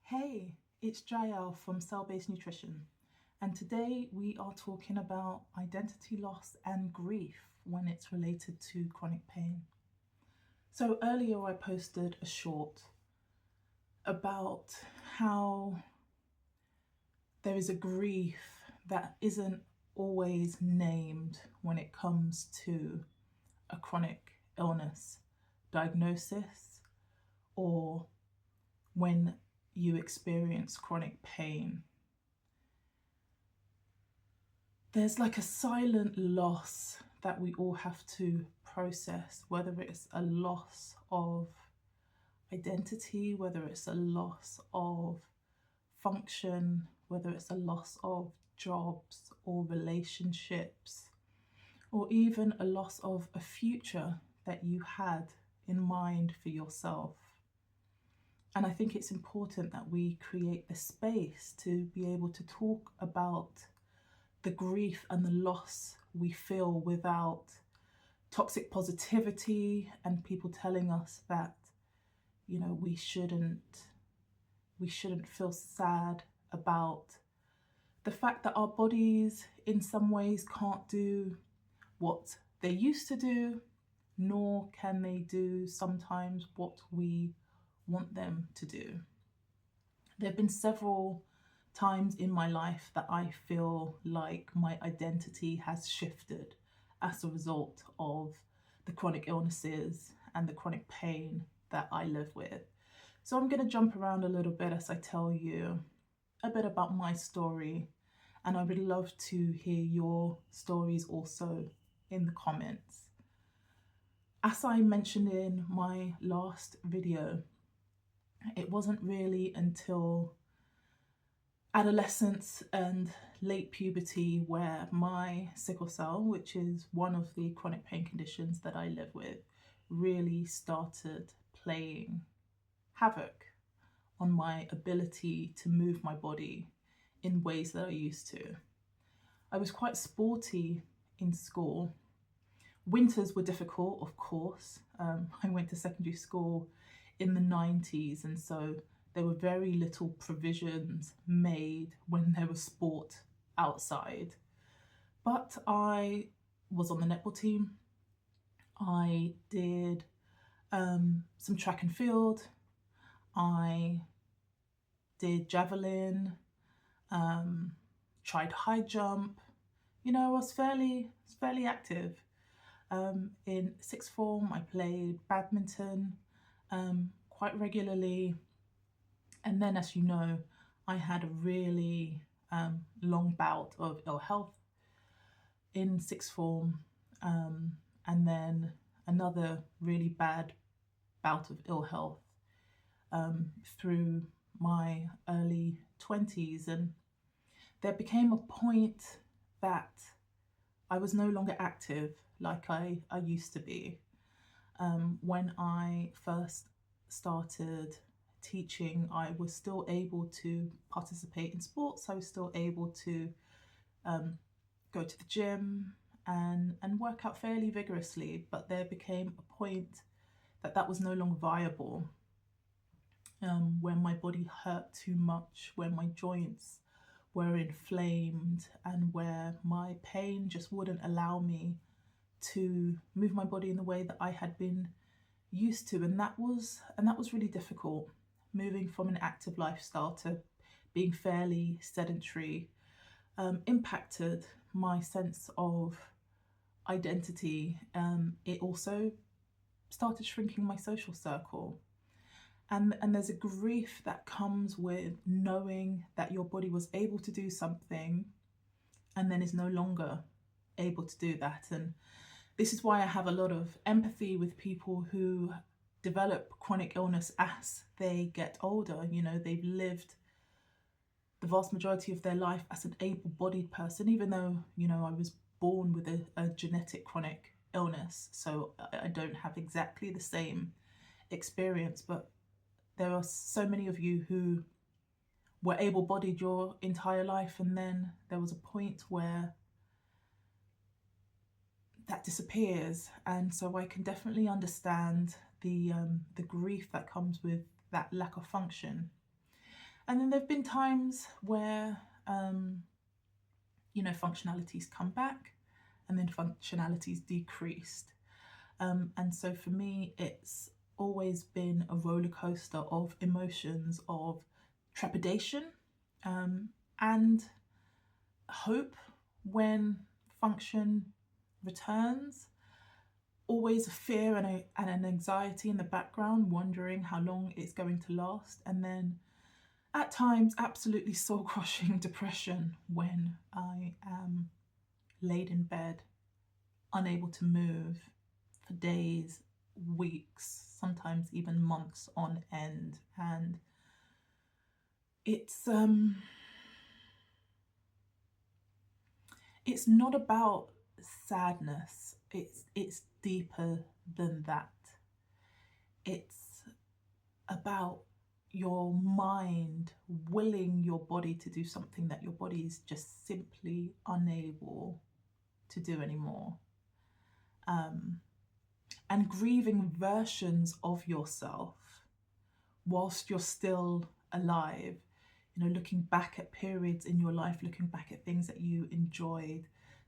Hey, it's Jael from Cell-Based Nutrition, and today we are talking about identity loss and grief when it's related to chronic pain. So earlier I posted a short about how there is a grief that isn't always named when it comes to a chronic illness diagnosis or when you experience chronic pain. There's like a silent loss that we all have to process, whether it's a loss of identity, whether it's a loss of function, whether it's a loss of jobs or relationships, or even a loss of a future that you had in mind for yourself. And I think it's important that we create the space to be able to talk about the grief and the loss we feel without toxic positivity and people telling us that, we shouldn't feel sad about the fact that our bodies in some ways can't do what they used to do, nor can they do sometimes what we want them to do. There have been several times in my life that I feel like my identity has shifted as a result of the chronic illnesses and the chronic pain that I live with. So I'm going to jump around a little bit as I tell you a bit about my story, and I would love to hear your stories also in the comments. As I mentioned in my last video, it wasn't really until adolescence and late puberty where my sickle cell, which is one of the chronic pain conditions that I live with, really started playing havoc on my ability to move my body in ways that I used to. I was quite sporty in school. Winters were difficult, of course. I went to secondary school in the 90s, and so there were very little provisions made when there was sport outside. But I was on the netball team. I did some track and field. I did javelin, tried high jump. I was fairly active. In sixth form, I played badminton quite regularly. And then, as you know, I had a really long bout of ill health in sixth form, and then another really bad bout of ill health through my early 20s. And there became a point that I was no longer active like I used to be. When I first started teaching, I was still able to participate in sports. I was still able to go to the gym and work out fairly vigorously, but there became a point that was no longer viable, when my body hurt too much, when my joints were inflamed, and where my pain just wouldn't allow me to move my body in the way that I had been used to. And that was really difficult, moving from an active lifestyle to being fairly sedentary. Impacted my sense of identity. It also started shrinking my social circle. And there's a grief that comes with knowing that your body was able to do something and then is no longer able to do that. And this is why I have a lot of empathy with people who develop chronic illness as they get older. They've lived the vast majority of their life as an able-bodied person, even though, I was born with a genetic chronic illness. So I don't have exactly the same experience, but there are so many of you who were able-bodied your entire life, and then there was a point where that disappears. And so I can definitely understand the grief that comes with that lack of function. And then there have been times where, functionalities come back and then functionalities decreased. And so for me, it's always been a roller coaster of emotions, of trepidation, and hope when function returns. Always a fear and an anxiety in the background, wondering how long it's going to last. And then at times, absolutely soul crushing depression when I am laid in bed, unable to move for days, weeks, sometimes even months on end. And it's not about sadness. It's deeper than that. It's about your mind willing your body to do something that your body is just simply unable to do anymore. And grieving versions of yourself whilst you're still alive. Looking back at periods in your life, looking back at things that you enjoyed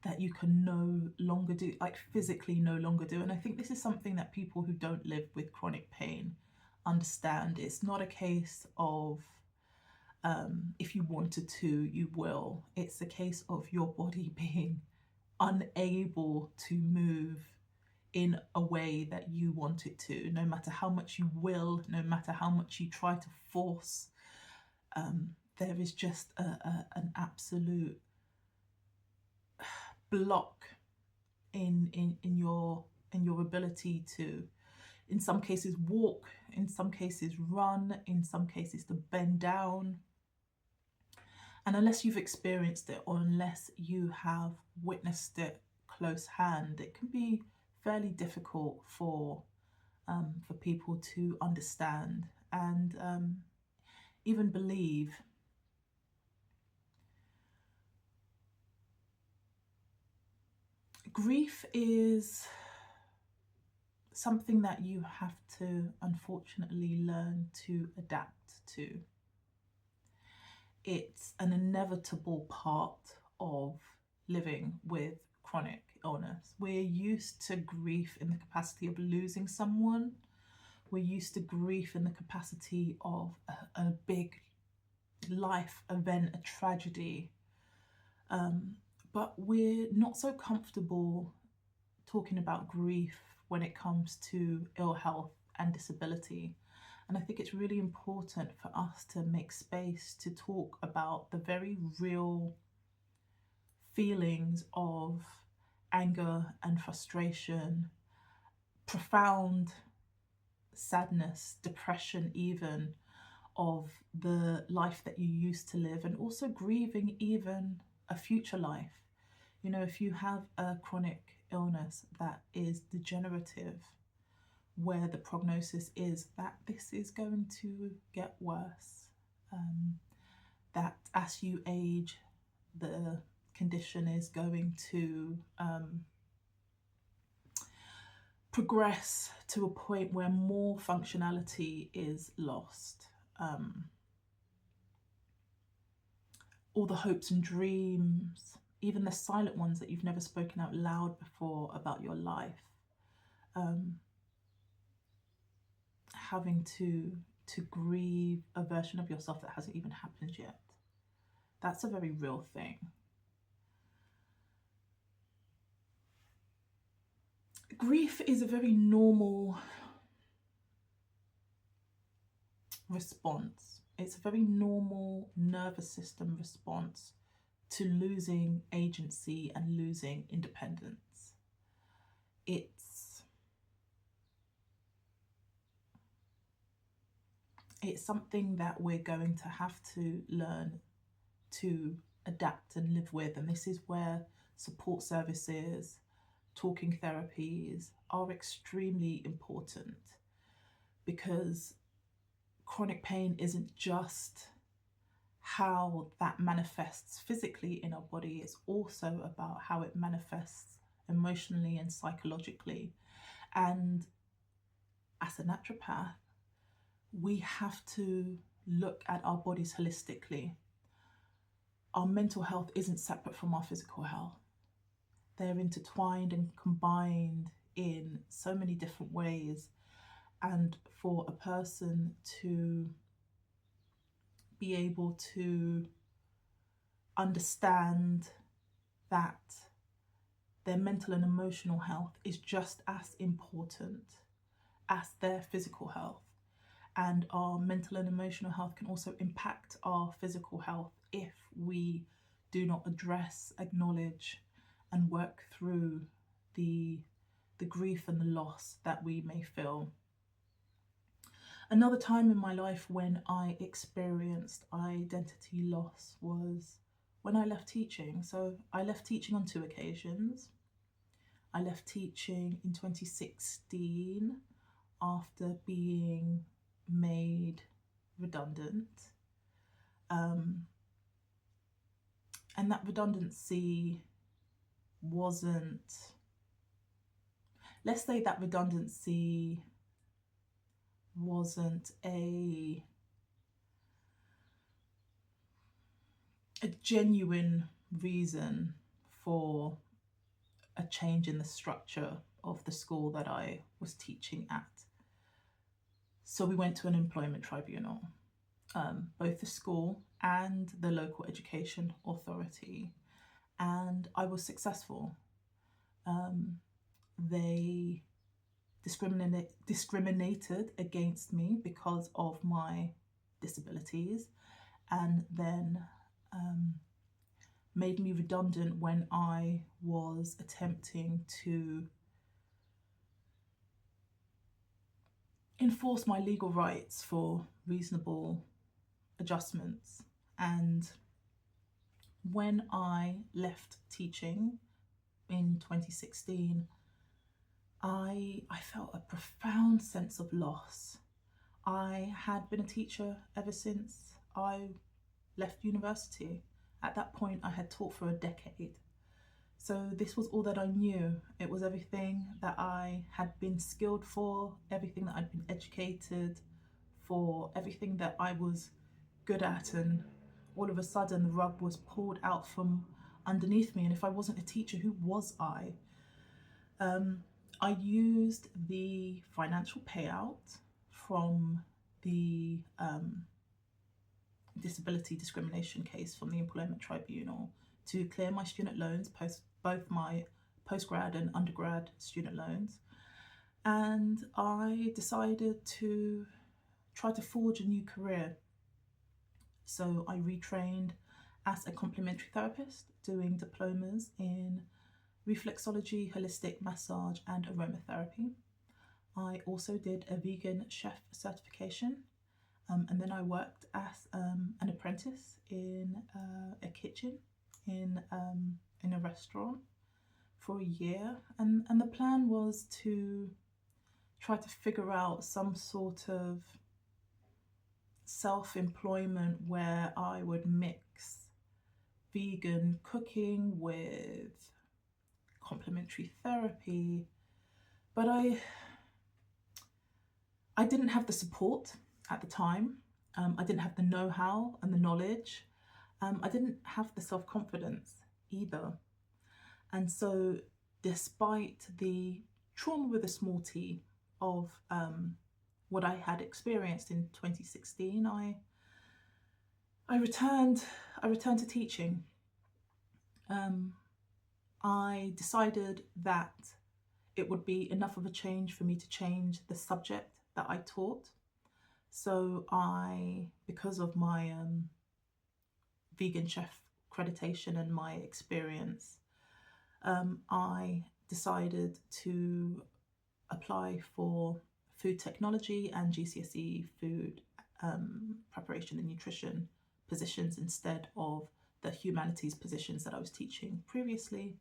that you can no longer do, like physically no longer do. And I think this is something that people who don't live with chronic pain understand. It's not a case of if you wanted to, you will. It's a case of your body being unable to move in a way that you want it to, no matter how much you will, no matter how much you try to force. There is just an absolute block in your ability to, in some cases, walk, in some cases run, in some cases to bend down. And unless you've experienced it, or unless you have witnessed it close hand, it can be fairly difficult for people to understand and even believe. Grief is something that you have to unfortunately learn to adapt to. It's an inevitable part of living with chronic illness. We're used to grief in the capacity of losing someone. We're used to grief in the capacity of a big life event, a tragedy. But we're not so comfortable talking about grief when it comes to ill health and disability. And I think it's really important for us to make space to talk about the very real feelings of anger and frustration, profound sadness, depression even, of the life that you used to live, and also grieving even a future life. If you have a chronic illness that is degenerative, where the prognosis is that this is going to get worse, that as you age, the condition is going to progress to a point where more functionality is lost. All the hopes and dreams, even the silent ones that you've never spoken out loud before about your life, having to grieve a version of yourself that hasn't even happened yet. That's a very real thing. Grief is a very normal response. It's a very normal nervous system response to losing agency and losing independence. It's something that we're going to have to learn to adapt and live with. And this is where support services, talking therapies are extremely important, because chronic pain isn't just how that manifests physically in our body, it's also about how it manifests emotionally and psychologically. And as a naturopath, we have to look at our bodies holistically. Our mental health isn't separate from our physical health. They're intertwined and combined in so many different ways. And for a person to be able to understand that their mental and emotional health is just as important as their physical health. And our mental and emotional health can also impact our physical health if we do not address, acknowledge, and work through the grief and the loss that we may feel. Another time in my life when I experienced identity loss was when I left teaching. So I left teaching on 2 occasions. I left teaching in 2016 after being made redundant. And that redundancy wasn't, let's say that redundancy wasn't a genuine reason for a change in the structure of the school that I was teaching at. So we went to an employment tribunal, both the school and the local education authority, and I was successful. They discriminated against me because of my disabilities, and then made me redundant when I was attempting to enforce my legal rights for reasonable adjustments. And when I left teaching in 2016, I felt a profound sense of loss. I had been a teacher ever since I left university. At that point, I had taught for a decade. So this was all that I knew. It was everything that I had been skilled for, everything that I'd been educated for, everything that I was good at, and all of a sudden the rug was pulled out from underneath me. And if I wasn't a teacher, who was I? I used the financial payout from the disability discrimination case from the employment tribunal to clear my student loans, both my postgrad and undergrad student loans. And I decided to try to forge a new career. So I retrained as a complementary therapist, doing diplomas in reflexology, holistic massage, and aromatherapy. I also did a vegan chef certification, and then I worked as an apprentice in a kitchen in a restaurant for a year, and the plan was to try to figure out some sort of self-employment where I would mix vegan cooking with complementary therapy, but I didn't have the support at the time. I didn't have the know-how and the knowledge. I didn't have the self-confidence either. And so despite the trauma with a small t of what I had experienced in 2016, I returned to teaching. I decided that it would be enough of a change for me to change the subject that I taught. So because of my vegan chef accreditation and my experience, I decided to apply for food technology and GCSE food preparation and nutrition positions instead of the humanities positions that I was teaching previously.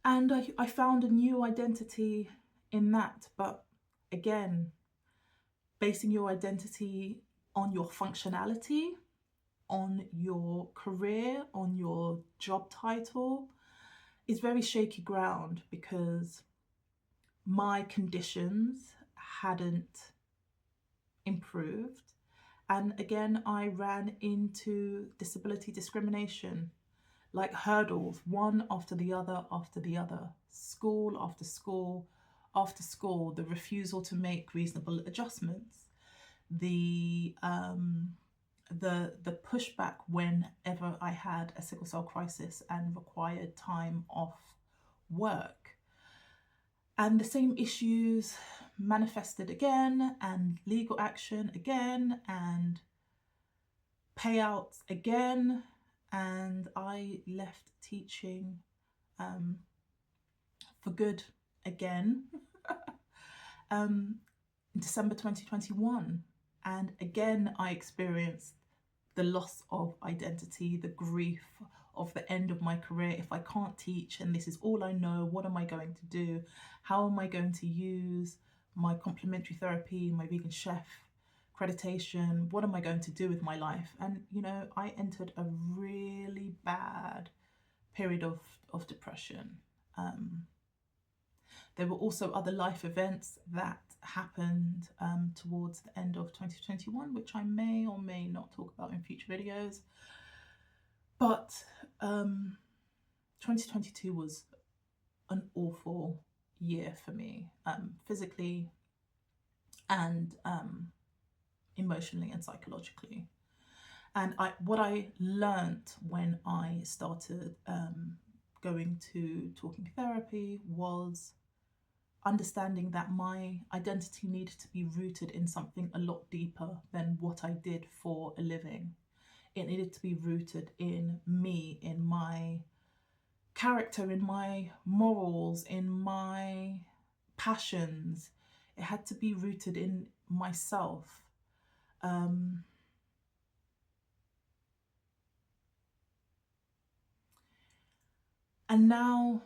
And I found a new identity in that, but again, basing your identity on your functionality, on your career, on your job title is very shaky ground, because my conditions hadn't improved. And again, I ran into disability discrimination, like hurdles, one after the other after the other, school after school after school, the refusal to make reasonable adjustments, the pushback whenever I had a sickle cell crisis and required time off work. And the same issues manifested again, and legal action again, and payouts again. And I left teaching for good again in December 2021. And again, I experienced the loss of identity, the grief of the end of my career. If I can't teach and this is all I know, what am I going to do? How am I going to use my complementary therapy, my vegan chef accreditation? What am I going to do with my life? And, you know, I entered a really bad period of depression. There were also other life events that happened towards the end of 2021, which I may or may not talk about in future videos. But 2022 was an awful year for me, physically and emotionally and psychologically. And what I learned when I started going to talking therapy was understanding that my identity needed to be rooted in something a lot deeper than what I did for a living. It needed to be rooted in me, in my character, in my morals, in my passions. It had to be rooted in myself. And now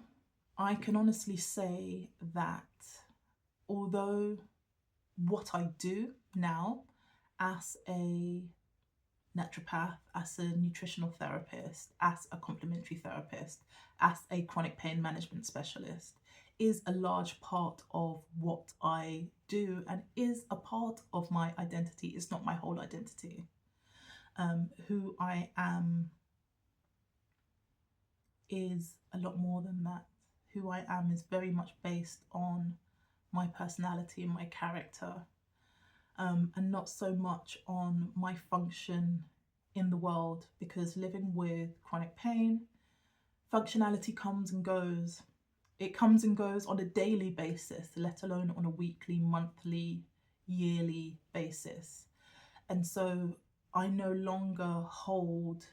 I can honestly say that although what I do now as a naturopath, as a nutritional therapist, as a complementary therapist, as a chronic pain management specialist is a large part of what I do and is a part of my identity. It's not my whole identity. Who I am is a lot more than that. Who I am is very much based on my personality and my character, and not so much on my function in the world, because living with chronic pain, functionality comes and goes. It comes and goes on a daily basis, let alone on a weekly, monthly, yearly basis. And so I no longer hold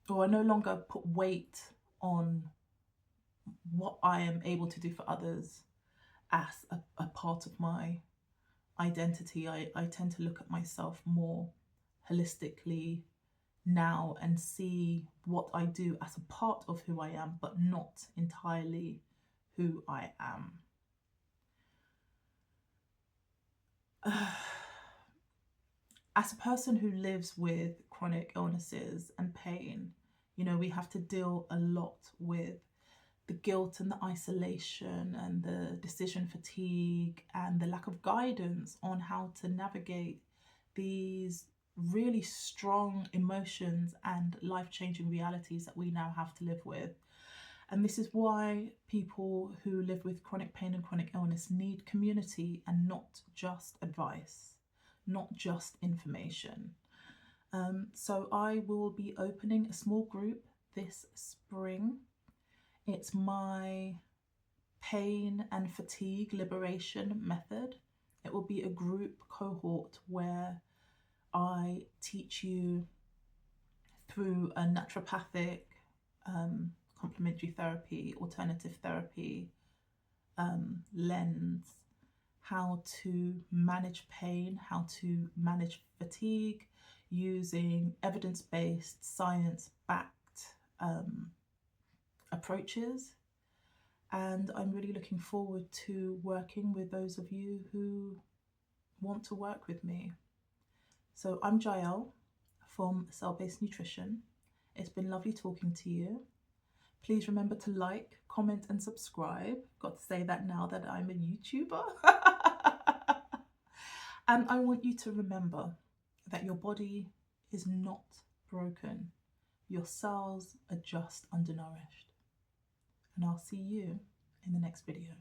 or I no longer put weight on what I am able to do for others as a part of my identity. I tend to look at myself more holistically now and see what I do as a part of who I am, but not entirely who I am. As a person who lives with chronic illnesses and pain, you know, we have to deal a lot with the guilt and the isolation and the decision fatigue and the lack of guidance on how to navigate these really strong emotions and life-changing realities that we now have to live with. And this is why people who live with chronic pain and chronic illness need community and not just advice, not just information. So I will be opening a small group this spring. It's my pain and fatigue liberation method. It will be a group cohort where I teach you through a naturopathic, complementary therapy, alternative therapy lens, how to manage pain, how to manage fatigue using evidence-based, science-backed approaches. And I'm really looking forward to working with those of you who want to work with me. So I'm Jael from Cell Based Nutrition. It's been lovely talking to you. Please remember to like, comment and subscribe. Got to say that now that I'm a YouTuber. And I want you to remember that your body is not broken. Your cells are just undernourished. And I'll see you in the next video.